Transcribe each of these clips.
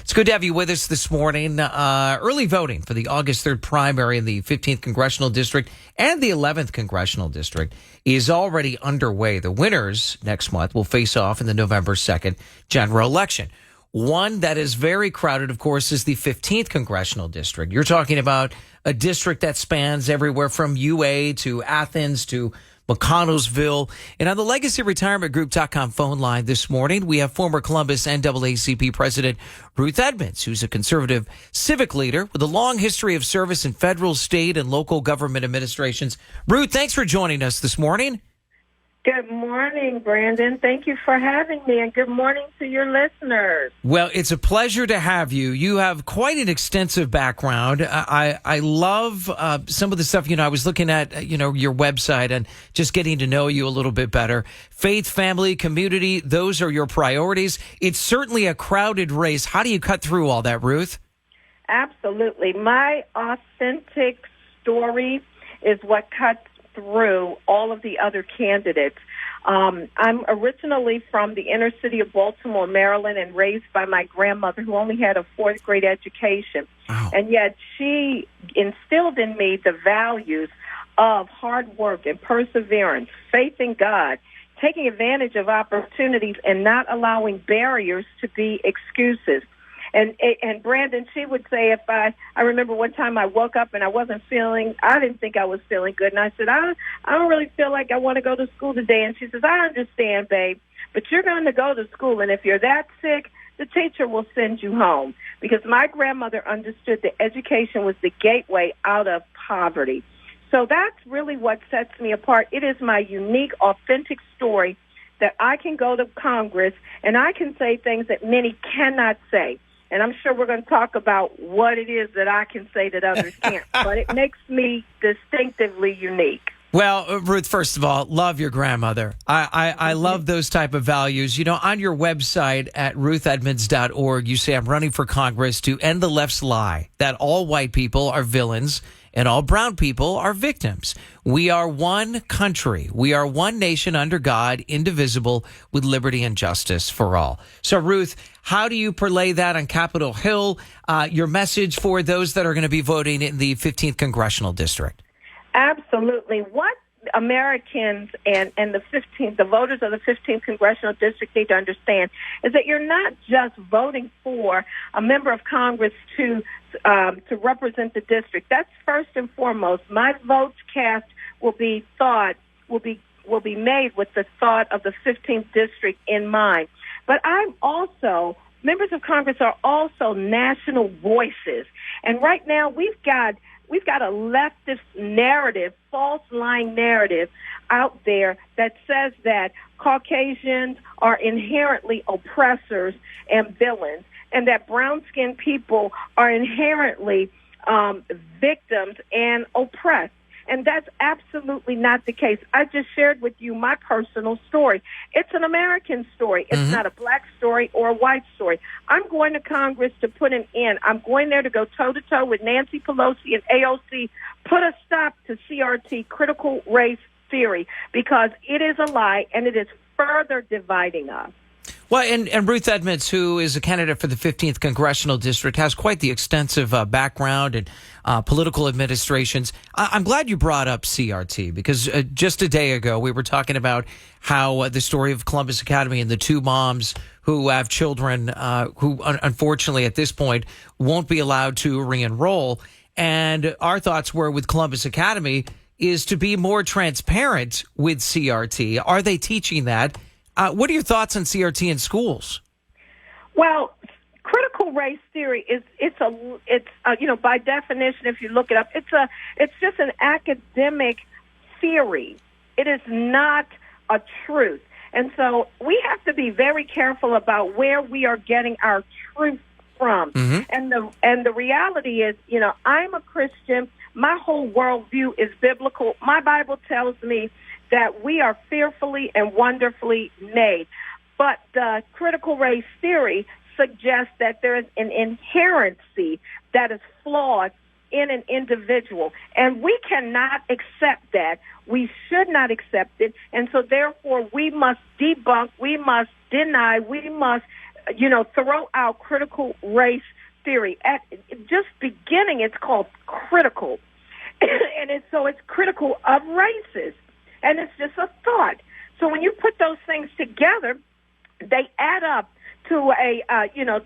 It's good to have you with us this morning. Early voting for the August 3rd primary in the 15th Congressional District and the 11th Congressional District is already underway. The winners next month will face off in the November 2nd general election. One that is very crowded, of course, is the 15th Congressional District. You're talking about a district that spans everywhere from UA to Athens to McConnellsville. And on the LegacyRetirementGroup.com phone line this morning, we have former Columbus NAACP President Ruth Edmonds, who's a conservative civic leader with a long history of service in federal, state, and local government administrations. Ruth, thanks for joining us this morning. Good morning, Brandon. Thank you for having me, and good morning to your listeners. Well, it's a pleasure to have you. You have quite an extensive background. I love some of the stuff, I was looking at, your website and just getting to know you a little bit better. Faith, family, community, those are your priorities. It's certainly a crowded race. How do you cut through all that, Ruth? Absolutely. My authentic story is what cuts through all of the other candidates. I'm originally from the inner city of Baltimore, Maryland, and raised by my grandmother, who only had a fourth grade education. Oh. And yet she instilled in me the values of hard work and perseverance, faith in God, taking advantage of opportunities and not allowing barriers to be excuses. And Brandon, she would say, I remember one time I woke up and I didn't think I was feeling good. And I said, I don't really feel like I want to go to school today. And she says, I understand, babe, but you're going to go to school. And if you're that sick, the teacher will send you home. Because my grandmother understood that education was the gateway out of poverty. So that's really what sets me apart. It is my unique, authentic story that I can go to Congress and I can say things that many cannot say. And I'm sure we're going to talk about what it is that I can say that others can't. But it makes me distinctively unique. Well, Ruth, first of all, love your grandmother. I love those type of values. On your website at ruthedmonds.org, you say, I'm running for Congress to end the left's lie that all white people are villains and all brown people are victims. We are one country. We are one nation under God, indivisible, with liberty and justice for all. So, Ruth, how do you parlay that on Capitol Hill, your message for those that are going to be voting in the 15th Congressional District? Absolutely. What Americans and the voters of the 15th Congressional District need to understand is that you're not just voting for a member of Congress to represent the district. That's first and foremost. My votes cast will be made with the thought of the 15th District in mind. But members of Congress are also national voices. And right now we've got a leftist narrative, false lying narrative out there that says that Caucasians are inherently oppressors and villains, and that brown-skinned people are inherently victims and oppressed. And that's absolutely not the case. I just shared with you my personal story. It's an American story. It's not a black story or a white story. I'm going to Congress to put an end. I'm going there to go toe-to-toe with Nancy Pelosi and AOC, put a stop to CRT, critical race theory, because it is a lie and it is further dividing us. Well, and Ruth Edmonds, who is a candidate for the 15th Congressional District, has quite the extensive background in political administrations. I'm glad you brought up CRT, because just a day ago we were talking about how the story of Columbus Academy and the two moms who have children who unfortunately at this point won't be allowed to re-enroll. And our thoughts were with Columbus Academy is to be more transparent with CRT. Are they teaching that? What are your thoughts on CRT in schools? Well, critical race theory it's by definition, if you look it up, it's just an academic theory. It is not a truth. And so we have to be very careful about where we are getting our truth from. Mm-hmm. And the reality is, I'm a Christian. My whole worldview is biblical. My Bible tells me that we are fearfully and wonderfully made. But the critical race theory suggests that there is an inherency that is flawed in an individual. And we cannot accept that. We should not accept it. And so therefore we must debunk, we must deny, we must throw out critical race theory. At just beginning, it's called critical. And it's critical of races. And it's just a thought. So when you put those things together, they add up to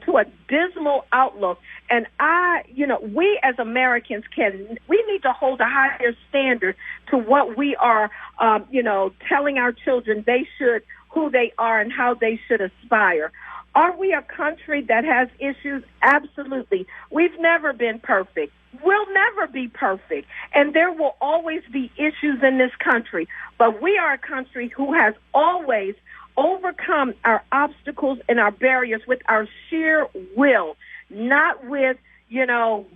to a dismal outlook. And we as Americans we need to hold a higher standard to what we are, telling our children who they are and how they should aspire. Are we a country that has issues? Absolutely. We've never been perfect. We'll never be perfect. And there will always be issues in this country. But we are a country who has always overcome our obstacles and our barriers with our sheer will, not with,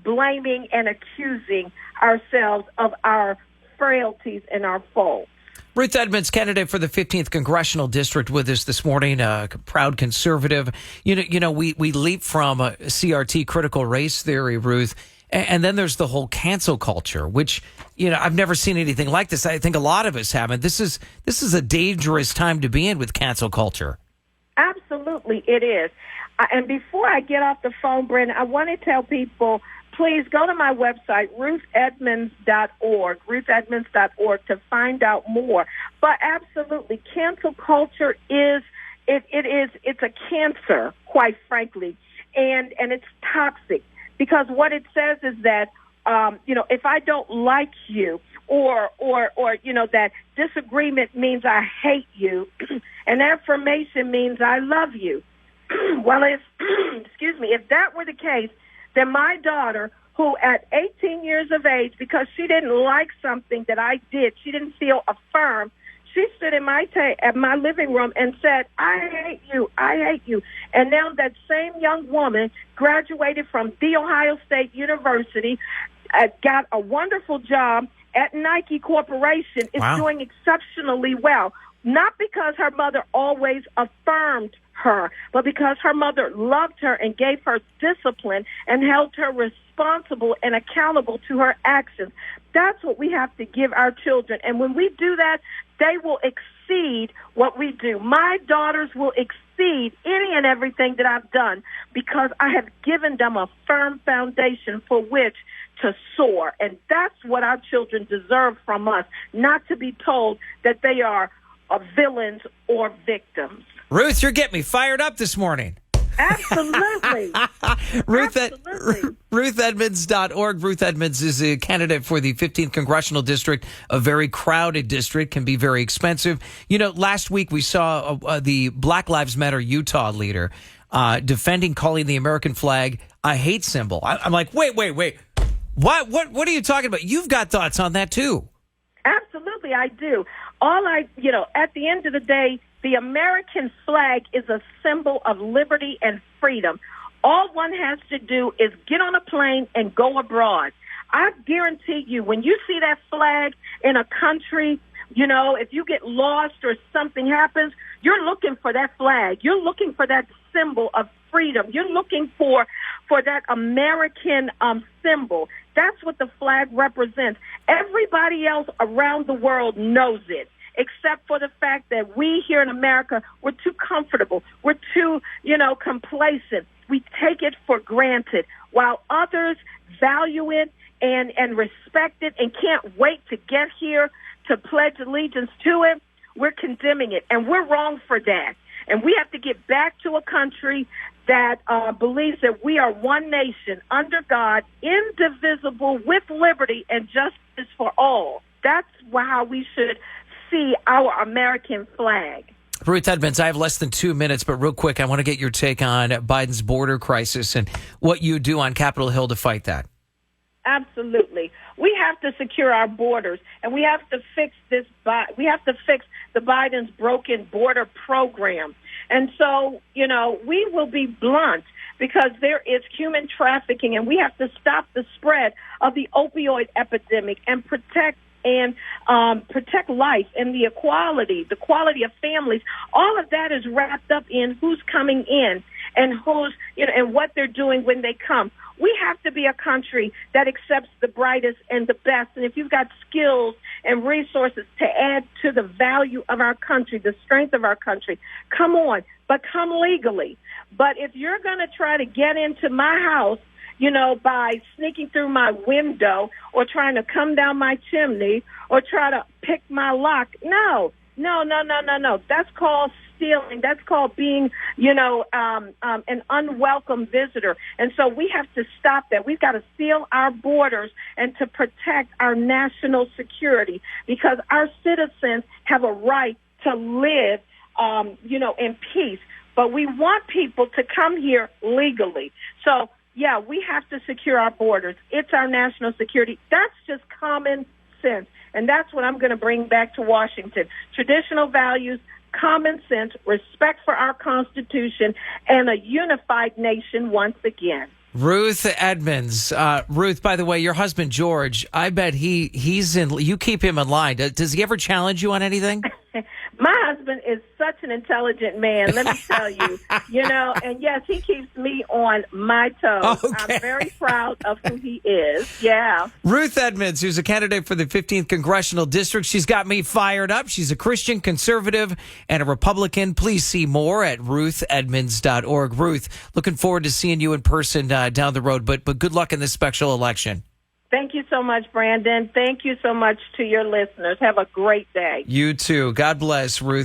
blaming and accusing ourselves of our frailties and our faults. Ruth Edmonds, candidate for the 15th Congressional District, with us this morning, a proud conservative. We leap from CRT, critical race theory, Ruth, and then there's the whole cancel culture, which, I've never seen anything like this. I think a lot of us haven't. This is a dangerous time to be in with cancel culture. Absolutely, it is. And before I get off the phone, Brenda, I want to tell people, please go to my website, ruthedmonds.org, ruthedmonds.org, to find out more. But absolutely, cancel culture it's a cancer, quite frankly, and it's toxic, because what it says is that, if I don't like you, or that disagreement means I hate you, and affirmation means I love you. Well, if that were the case, then my daughter, who at 18 years of age, because she didn't like something that I did, she didn't feel affirmed, she stood in at my living room and said, I hate you, I hate you. And now that same young woman graduated from The Ohio State University, got a wonderful job at Nike Corporation, is doing exceptionally well. Not because her mother always affirmed her, but because her mother loved her and gave her discipline and held her responsible and accountable to her actions. That's what we have to give our children. And when we do that, they will exceed what we do. My daughters will exceed any and everything that I've done, because I have given them a firm foundation for which to soar. And that's what our children deserve from us, not to be told that they are villains or victims. Ruth, you're getting me fired up this morning. Absolutely. RuthEdmonds.org. Ruth Edmonds is a candidate for the 15th Congressional District, a very crowded district, can be very expensive. Last week we saw the Black Lives Matter Utah leader calling the American flag a hate symbol. I'm like, wait. What are you talking about? You've got thoughts on that too. Absolutely, I do. At the end of the day, the American flag is a symbol of liberty and freedom. All one has to do is get on a plane and go abroad. I guarantee you, when you see that flag in a country, if you get lost or something happens, you're looking for that flag. You're looking for that symbol of freedom. You're looking for that American symbol. That's what the flag represents. Everybody else around the world knows it, except for the fact that we here in America, we're too comfortable. We're too, complacent. We take it for granted, while others value it and respect it and can't wait to get here to pledge allegiance to it. We're condemning it, and we're wrong for that. And we have to get back to a country that believes that we are one nation under God, indivisible, with liberty and justice for all. That's how we should see our American flag. Ruth Edmonds, I have less than 2 minutes, but real quick, I want to get your take on Biden's border crisis and what you do on Capitol Hill to fight that. Absolutely. We have to secure our borders, and we have to fix we have to fix the Biden's broken border program. And so, we will be blunt, because there is human trafficking, and we have to stop the spread of the opioid epidemic and protect life and the quality of families. All of that is wrapped up in who's coming in. and who's, and what they're doing when they come. We have to be a country that accepts the brightest and the best. And if you've got skills and resources to add to the value of our country, the strength of our country, come on, but come legally. But if you're going to try to get into my house, by sneaking through my window or trying to come down my chimney or try to pick my lock, no. That's called stealing. That's called being, an unwelcome visitor. And so we have to stop that. We've got to seal our borders and to protect our national security because our citizens have a right to live, in peace. But we want people to come here legally. So, yeah, we have to secure our borders. It's our national security. That's just common sense. And that's what I'm going to bring back to Washington. Traditional values, common sense, respect for our Constitution, and a unified nation once again. Ruth Edmonds. Ruth, by the way, your husband, George, I bet he's in. You keep him in line. Does he ever challenge you on anything? My husband is such an intelligent man, let me tell you, and yes, he keeps me on my toes. Okay. I'm very proud of who he is. Yeah. Ruth Edmonds, who's a candidate for the 15th Congressional District. She's got me fired up. She's a Christian conservative and a Republican. Please see more at ruthedmonds.org. Ruth, looking forward to seeing you in person down the road, but good luck in this special election. Thank you so much, Brandon. Thank you so much to your listeners. Have a great day. You too. God bless, Ruth.